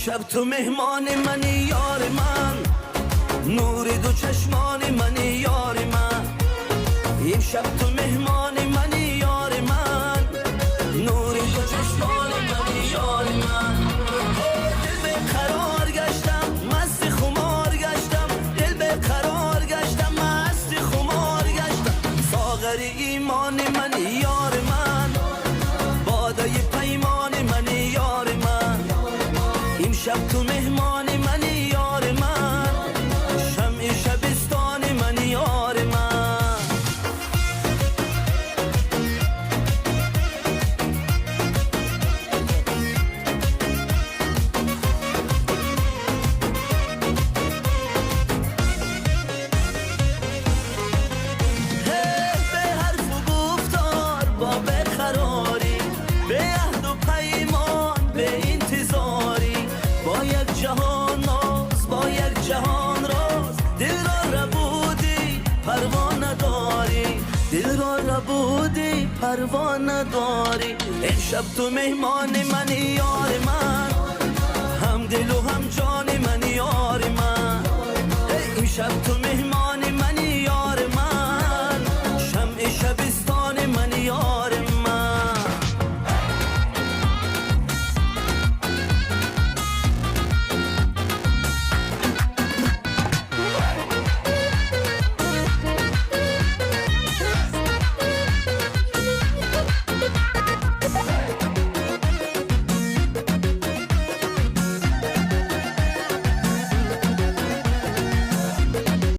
امشب تو مهمان منی یار من، نور دو چشمان منی یار من. امشب تو مهمان منی یار من، نور دو چشمان منی یار من. دل به قرار گشتم مست خمار گشتم، دل به قرار گشتم مست خمار گشتم. ساغر ایمان منی یار من، بادای پیمان منی یار من. امشب تو مهمان منی یار من، شمع شبستان منی یار من. به حرف و گفتار با بقراری، به عهد و پیمان به انتظاری، با یک جهان ناز با یک جهان راز. دل را ربودی پروا نداری، دل را ربودی پروا نداری. امشب تو مهمان منی یار من، هم دل و هم جان منی یار من. امشب تو مهمان